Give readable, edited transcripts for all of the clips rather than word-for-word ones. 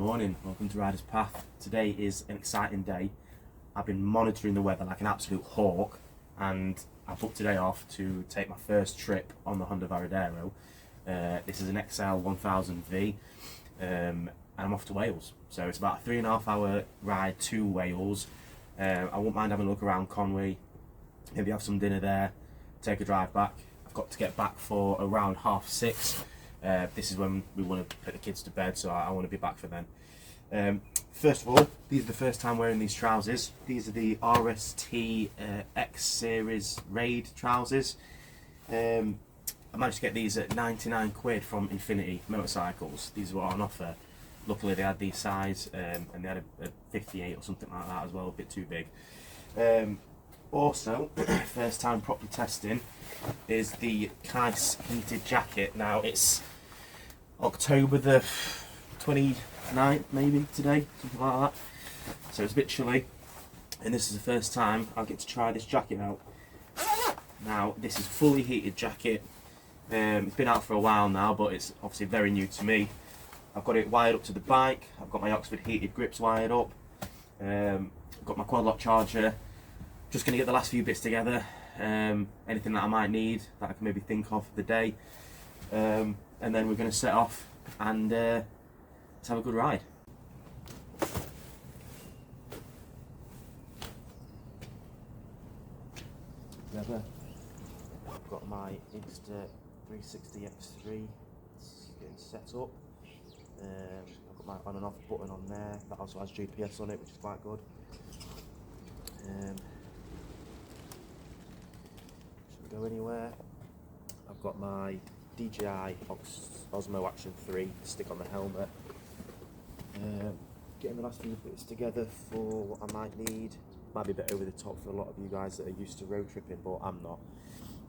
morning, welcome to Riders Path. Today is an exciting day. I've been monitoring the weather like an absolute hawk, and I booked today off to take my first trip on the Honda Varadero. This is an XL 1000V, and I'm off to Wales. So it's about a 3.5 hour ride to Wales. I won't mind having a look around Conwy, maybe have some dinner there, take a drive back. I've got to get back for around 6:30. This is when we want to put the kids to bed, so I want to be back for then. First of all, these are the first time wearing these trousers. These are the RST X Series Raid trousers. I managed to get these at 99 quid from Infinity Motorcycles. These were on offer. Luckily they had these size, and they had a 58 or something like that as well, a bit too big. Also, first time properly testing is the Kais heated jacket. Now it's October the 29th maybe today, something like that. So it's a bit chilly, and this is the first time I'll get to try this jacket out. Now this is a fully heated jacket. It's been out for a while now, but it's obviously very new to me. I've got it wired up to the bike, I've got my Oxford heated grips wired up, I've got my quad lock charger. Just going to get the last few bits together, anything that I might need that I can maybe think of for the day, and then we're going to set off and let's have a good ride. I've got my Insta 360 X3 getting set up. I've got my on and off button on there, that also has GPS on it, which is quite good. Shouldn't go anywhere. I've got my DJI Osmo Action 3 to stick on the helmet. Getting the last few bits together for what I might need. Might be a bit over the top for a lot of you guys that are used to road tripping, but I'm not.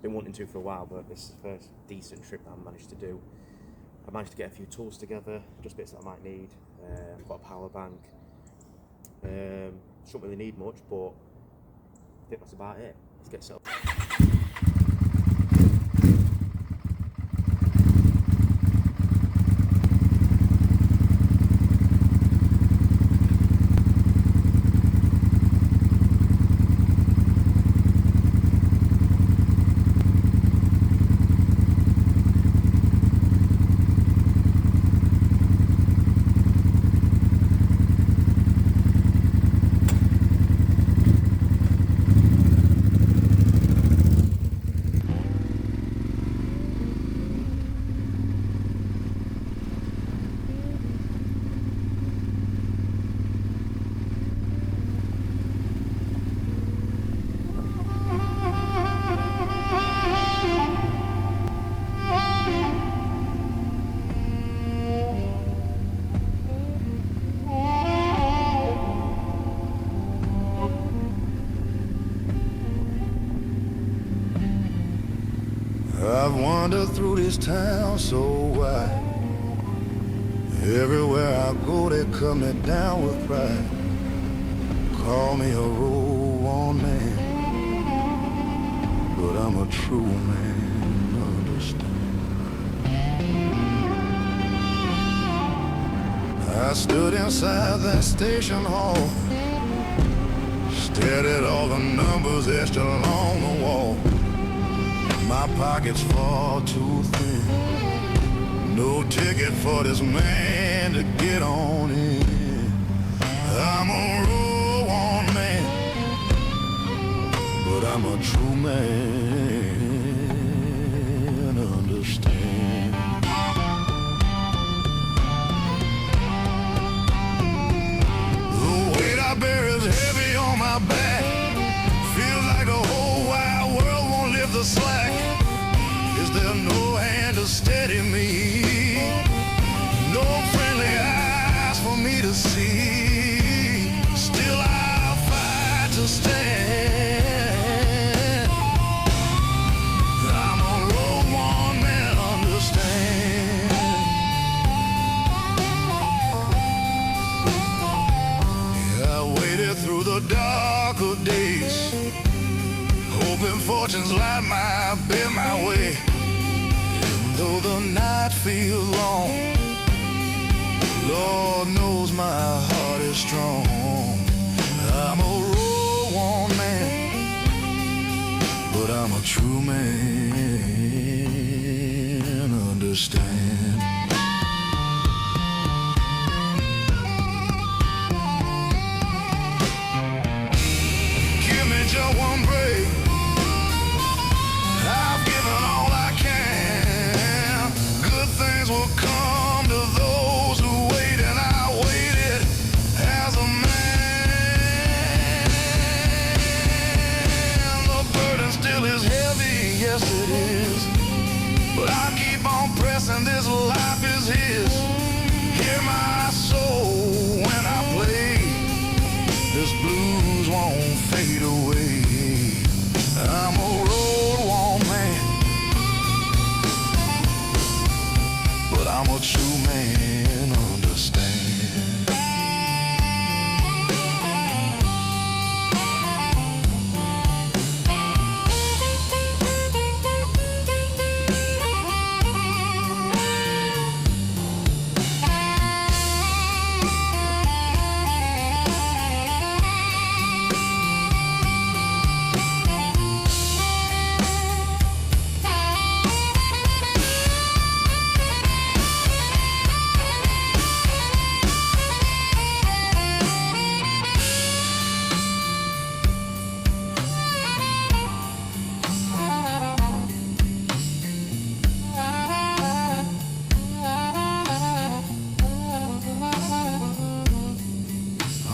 Been wanting to for a while, but this is the first decent trip that I managed to do. I managed to get a few tools together, just bits that I might need. I've got a power bank. Shouldn't really need much, but I think that's about it. Let's get set up. I've wandered through this town so wide. Everywhere I go they cut me down with pride. Call me a road-worn man, but I'm a true man, understand. I stood inside that station hall, stared at all the numbers etched along the wall. My pockets fall too thin, no ticket for this man to get on in. I'm a road-worn man, but I'm a true man, understand. The weight I bear is heavy on my back, feels like the whole wide world won't lift the slack. Is there no hand to steady me? No friendly eyes for me to see. Still I'll fight to stand. I'm a road-worn man, understand. Yeah, I waited through the darker days, hoping fortune's light might bear my way. And though the night feels long, Lord knows true man understand. Give me just one break. I've given all I can. Good things will come to those who wait, and I waited as a man. The burden still is heavy, yes it is, but I keep on pressing, this life is his. Hear my soul when I play, this blues won't fade away. I'm a road-worn man, but I'm a true man, understand.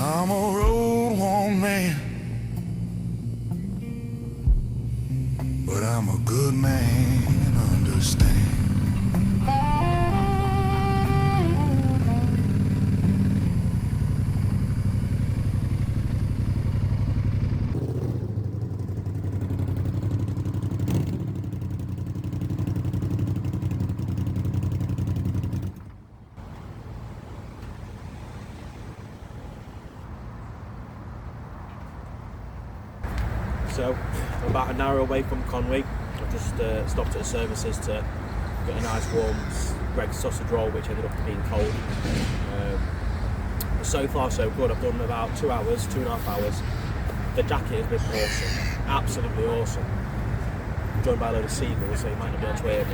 I'm a road-worn man, but I'm a good man, understand. So, I'm about an hour away from Conwy. I've just stopped at the services to get a nice warm Greg's sausage roll, which ended up being cold. So far so good. I've done about 2 hours, 2.5 hours. The jacket has been awesome, absolutely awesome. I'm joined by a load of seagulls, so you might not be able to hear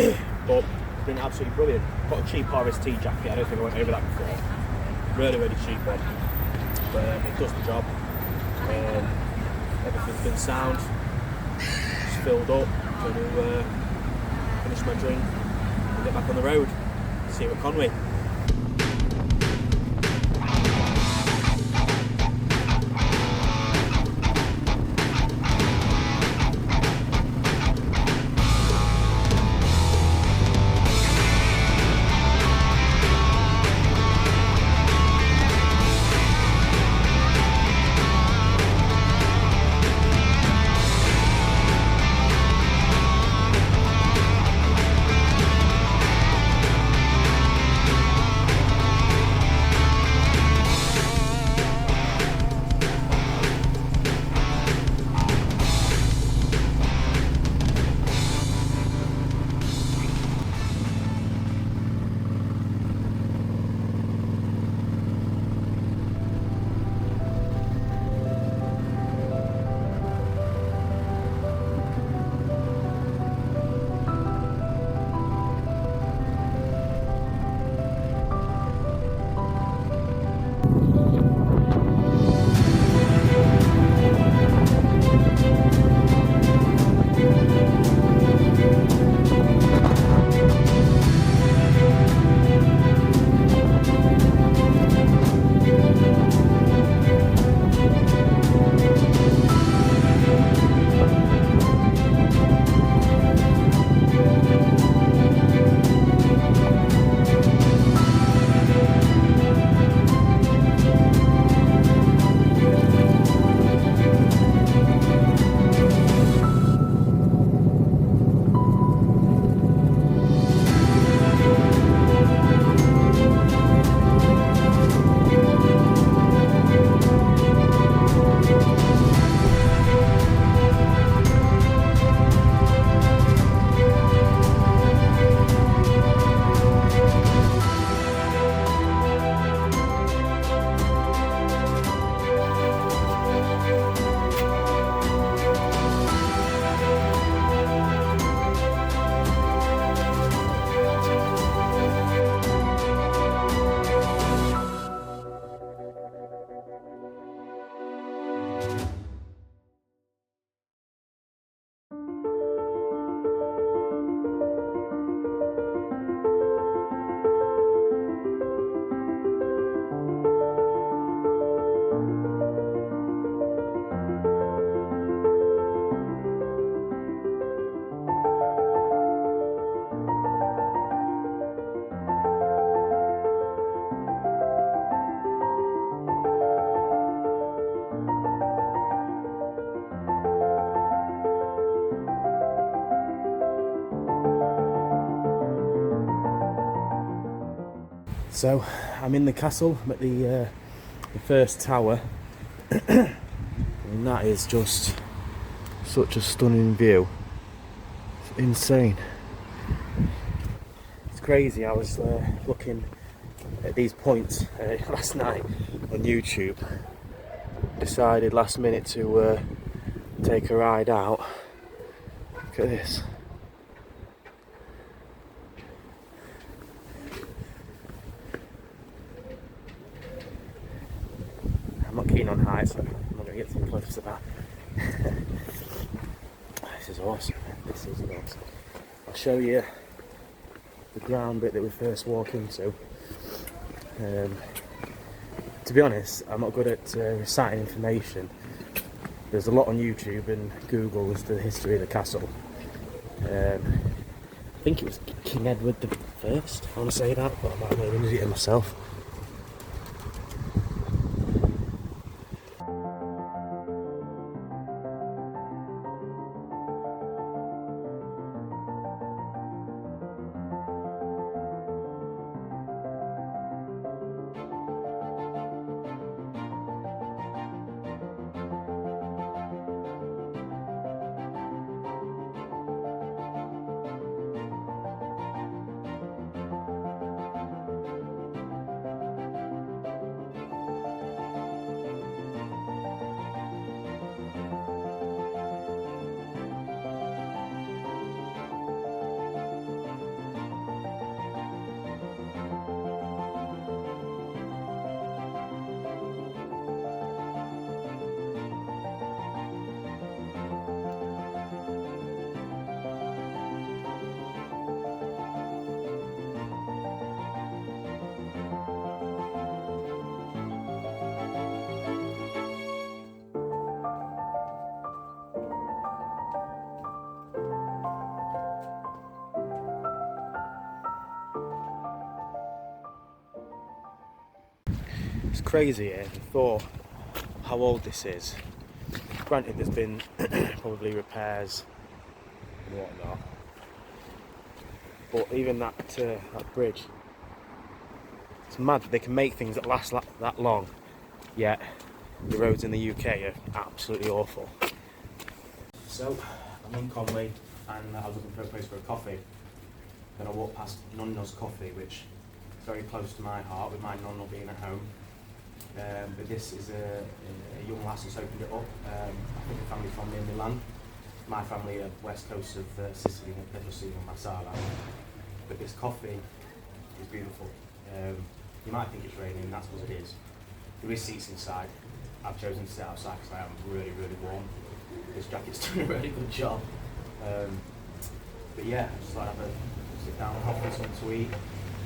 me. But it's been absolutely brilliant. Got a cheap RST jacket, I don't think I went over that before. Really, really cheap one. But it does the job. Everything's been sound, it's filled up. Going to finish my drink and get back on the road. See you at Conwy. So I'm in the castle. I'm at the first tower, and that is just such a stunning view. It's insane. It's crazy. I was looking at these points last night on YouTube. Decided last minute to take a ride out. Look at this. I'm not keen on heights, so I'm not going to get too close to that. This is awesome. This is awesome. I'll show you the ground bit that we first walk into. To be honest, I'm not good at reciting information. There's a lot on YouTube and Google as to the history of the castle. I think it was King Edward I. I want to say that, but I might have made an idiot of myself. It's crazy, the thought how old this is. Granted, there's been probably repairs and whatnot, but even that bridge, it's mad that they can make things that last that long, yet the roads in the UK are absolutely awful. So I'm in Conwy and I was looking for a place for a coffee. Then I walked past Nonno's Coffee, which is very close to my heart, with my nonno being at home. But this is a young lass who's opened it up. I think a family from near Milan. My family are west coast of Sicily and Petrosino and Marsala. But this coffee is beautiful. You might think it's raining, and that's because it is. There is seats inside. I've chosen to sit outside because I am really, really warm. This jacket's doing a really good job. But yeah, I just like to have a sit down, coffee, something to eat,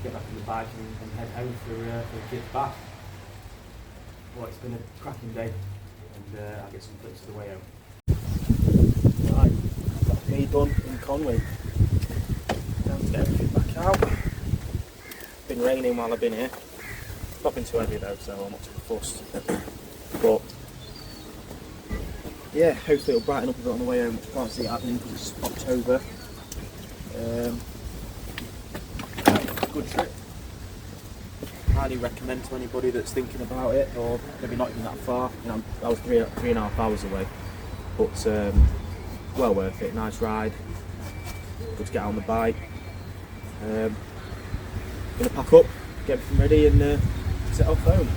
get back on the bike and head home for the kids' bath. Well, it's been a cracking day, and I'll get some clips of the way home. Right, got me done in Conwy. Time to get everything back out. It's been raining while I've been here. Not been too heavy though, so I'm not too fussed. But yeah, hopefully it'll brighten up a bit on the way home. Can't see it happening because it's October. Good trip. Highly recommend to anybody that's thinking about it, or maybe not even that far. You know, I was 3.5 hours away, but well worth it. Nice ride. Good to get out on the bike. Gonna pack up, get everything ready, and set off home.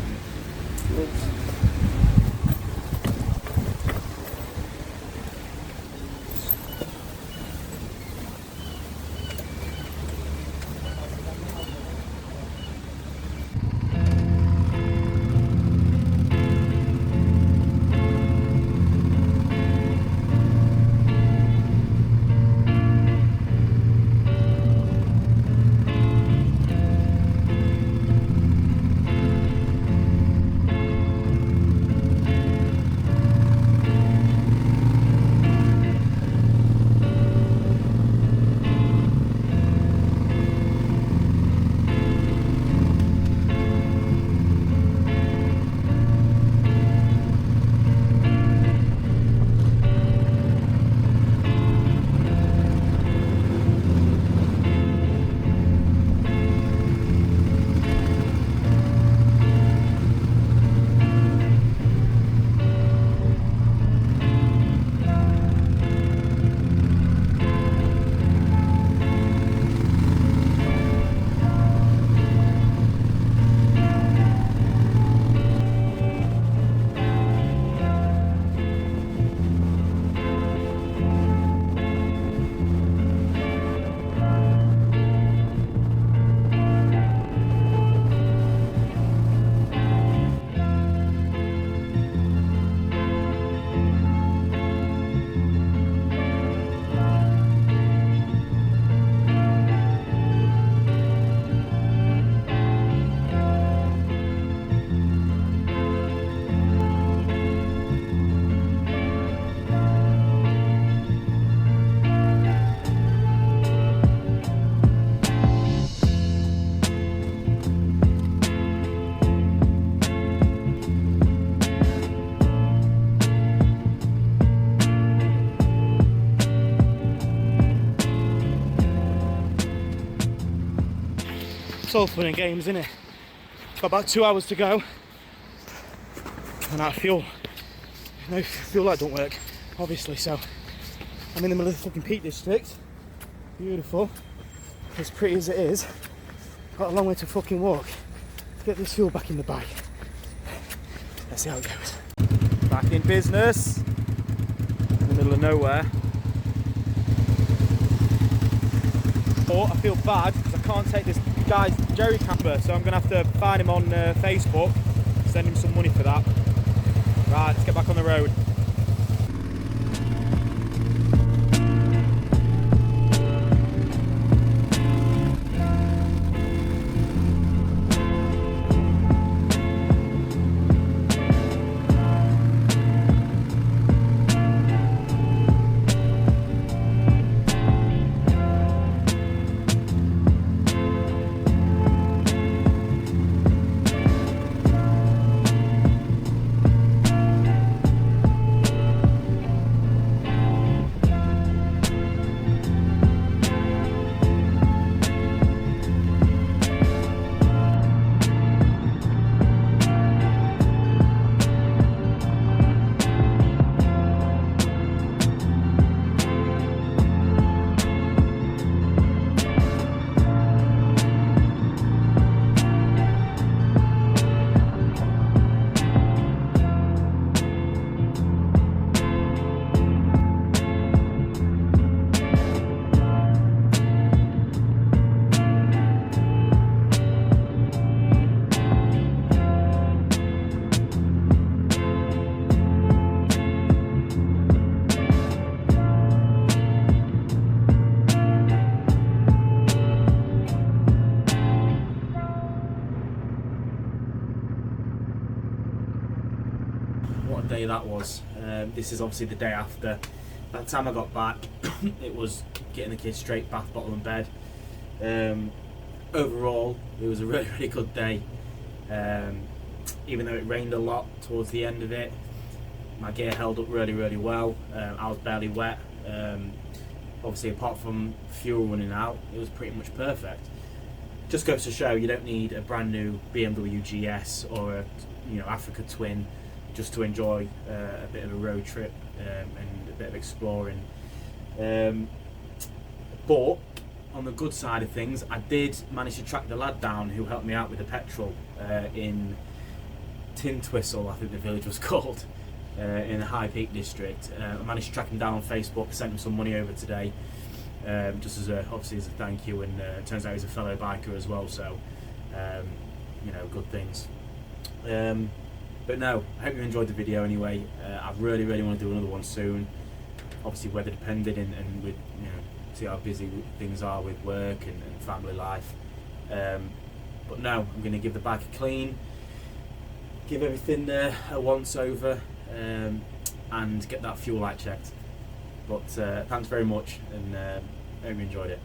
it's all fun and games, isn't it? Got about 2 hours to go, and that fuel light don't work, obviously. So I'm in the middle of the fucking Peak District. Beautiful, as pretty as it is. Got a long way to fucking walk to get this fuel back in the bike. Let's see how it goes. Back in business, in the middle of nowhere. But I feel bad because I can't take this guy's jerry camper, so I'm going to have to find him on Facebook, send him some money for that. Right, let's get back on the road. What a day that was. This is obviously the day after. By the time I got back, it was getting the kids straight bath, bottle and bed. Overall, it was a really, really good day. Even though it rained a lot towards the end of it, my gear held up really, really well. I was barely wet. Obviously, apart from fuel running out, it was pretty much perfect. Just goes to show you don't need a brand new BMW GS or a Africa Twin just to enjoy a bit of a road trip and a bit of exploring. But on the good side of things, I did manage to track the lad down who helped me out with the petrol in Tintwistle, I think the village was called, in the High Peak District. I managed to track him down on Facebook, sent him some money over today, just as obviously as a thank you, and it turns out he's a fellow biker as well, so good things. But no, I hope you enjoyed the video anyway. I really, really want to do another one soon. Obviously weather dependent, and with see how busy things are with work and family life. But no, I'm going to give the bike a clean, give everything a once over, and get that fuel light checked. But thanks very much, and hope you enjoyed it.